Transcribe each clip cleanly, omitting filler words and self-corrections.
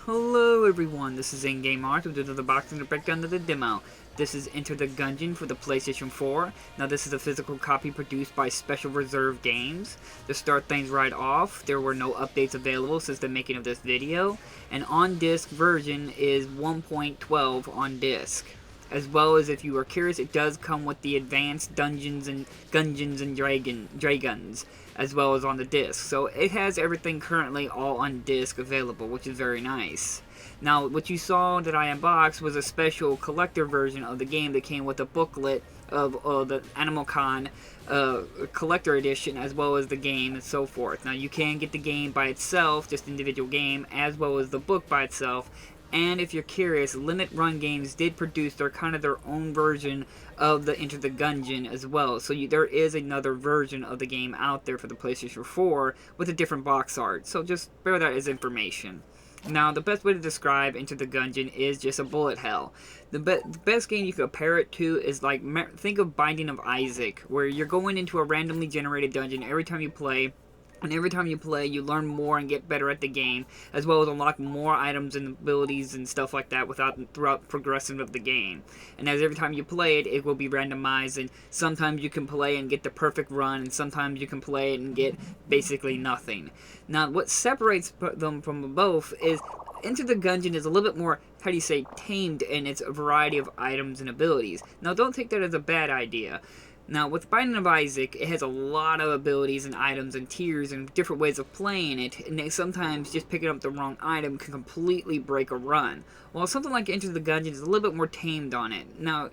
Hello everyone, this is in-game art with another boxing to break down to the demo. This is Enter the Gungeon for the PlayStation 4. Now this is a physical copy produced by Special Reserve Games. To start things right off, there were no updates available since the making of this video, and on-disc version is 1.12 on disc. As well as, if you are curious, it does come with the advanced Dungeons and Gungeons and Dragons, as well as on the disc. So it has everything currently all on disc available, which is very nice. Now, what you saw that I unboxed was a special collector version of the game that came with a booklet of the Animal Con collector edition, as well as the game and so forth. Now, you can get the game by itself, just individual game, as well as the book by itself. And if you're curious, Limit Run Games did produce their own version of the Enter the Gungeon as well. So there is another version of the game out there for the PlayStation 4 with a different box art. So just bear that as information. Now, the best way to describe Enter the Gungeon is just a bullet hell. The best game you can compare it to is think of Binding of Isaac, where you're going into a randomly generated dungeon every time you play. And every time you play, you learn more and get better at the game, as well as unlock more items and abilities and stuff like that throughout progression of the game. And as every time you play it, it will be randomized, and sometimes you can play and get the perfect run, and sometimes you can play it and get basically nothing. Now, what separates them from both is Enter the Gungeon is a little bit more, tamed in its variety of items and abilities. Now, don't take that as a bad idea. Now, with Binding of Isaac, it has a lot of abilities and items and tiers and different ways of playing it, and sometimes just picking up the wrong item can completely break a run. While something like Enter the Gungeon is a little bit more tamed on it. Now,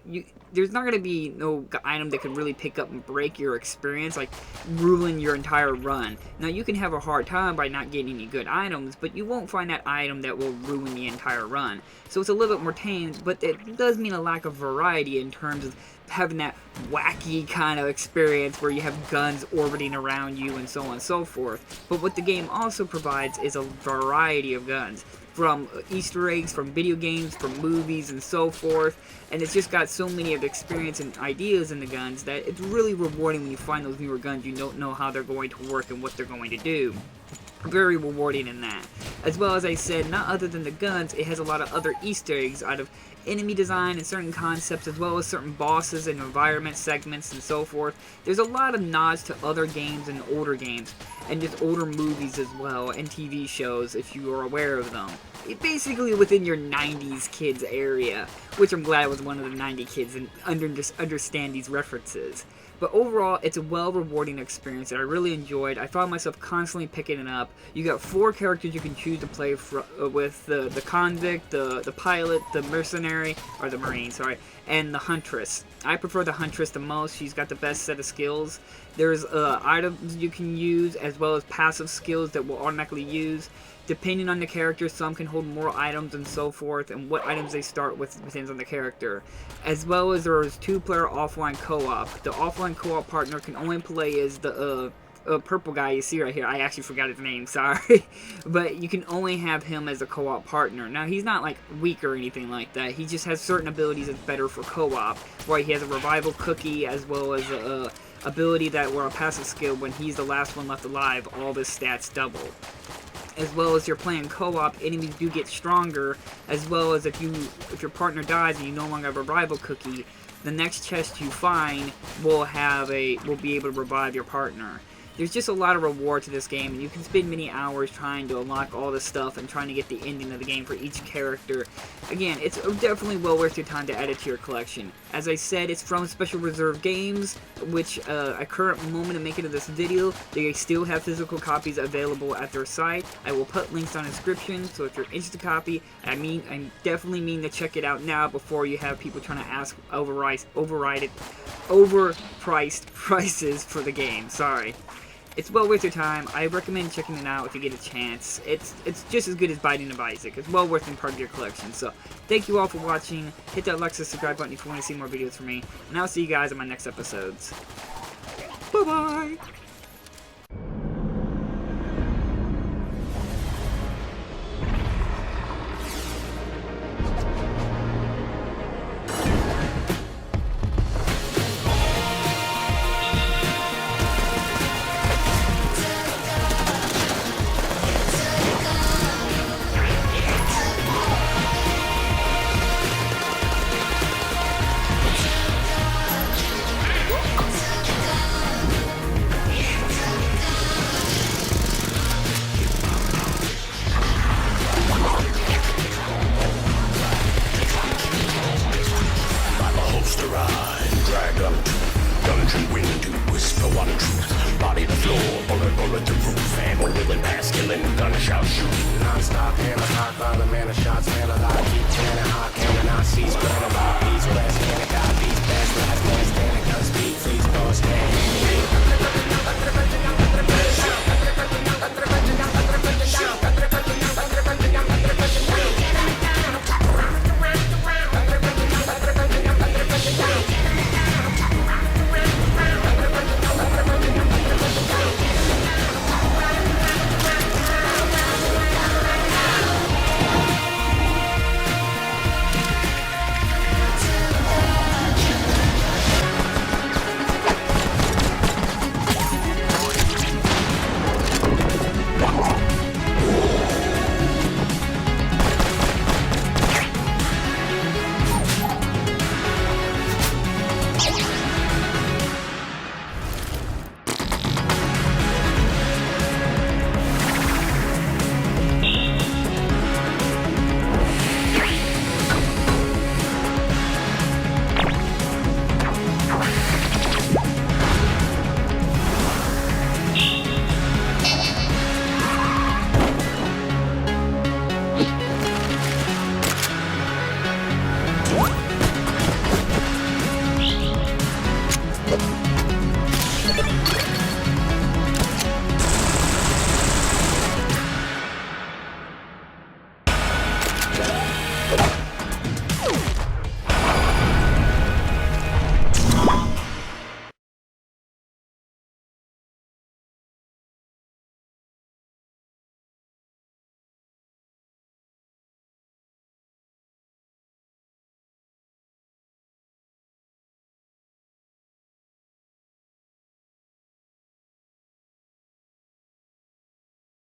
there's not going to be no item that can really pick up and break your experience, like ruin your entire run. Now, you can have a hard time by not getting any good items, but you won't find that item that will ruin the entire run. So it's a little bit more tamed, but it does mean a lack of variety in terms of having that wacky kind of experience where you have guns orbiting around you and so on and so forth. But what the game also provides is a variety of guns, from Easter eggs, from video games, from movies, and so forth. And it's just got so many of the experience and ideas in the guns that it's really rewarding when you find those newer guns you don't know how they're going to work and what they're going to do. Very rewarding in that. As well as I said, not other than the guns, it has a lot of other Easter eggs out of enemy design and certain concepts, as well as certain bosses and environment segments and so forth. There's a lot of nods to other games and older games, and just older movies as well, and TV shows if you are aware of them. Basically within your 90s kids area, which I'm glad I was one of the 90 kids and understand these references. But overall, it's a well-rewarding experience that I really enjoyed. I found myself constantly picking it up. You got 4 characters you can choose to play with: the convict, the pilot, the mercenary, or the marine, sorry, and the huntress. I prefer the huntress the most. She's got the best set of skills. There's items you can use, as well as passive skills that will automatically use. Depending on the character, some can hold more items and so forth, and what items they start with depends on the character. As well as there is 2-player offline co-op. The offline co-op partner can only play as the purple guy you see right here. I actually forgot his name, sorry. But you can only have him as a co-op partner. Now, he's not like weak or anything like that. He just has certain abilities that's better for co-op. Where he has a revival cookie, as well as a ability that were a passive skill. When he's the last one left alive, all his stats double. As well as you're playing co-op, enemies do get stronger, as well as if your partner dies and you no longer have a rival cookie, the next chest you find will be able to revive your partner. There's just a lot of reward to this game, and you can spend many hours trying to unlock all this stuff and trying to get the ending of the game for each character. Again, it's definitely well worth your time to add it to your collection. As I said, it's from Special Reserve Games, which at current moment of making of this video, they still have physical copies available at their site. I will put links on the description, so if you're interested in a copy, I definitely mean to check it out now before you have people trying to ask overpriced prices for the game. Sorry. It's well worth your time. I recommend checking it out if you get a chance. It's just as good as Binding of Isaac. It's well worth being part of your collection. So, thank you all for watching. Hit that like, subscribe button if you want to see more videos from me. And I'll see you guys in my next episodes. Bye-bye! Family willing, pass killing, gunshot shooting. Non-stop hammer, hot violent manner, shots, man alive. Keep cannon, hot cannon, Nazis, burn alive. These blast cannon, got these best last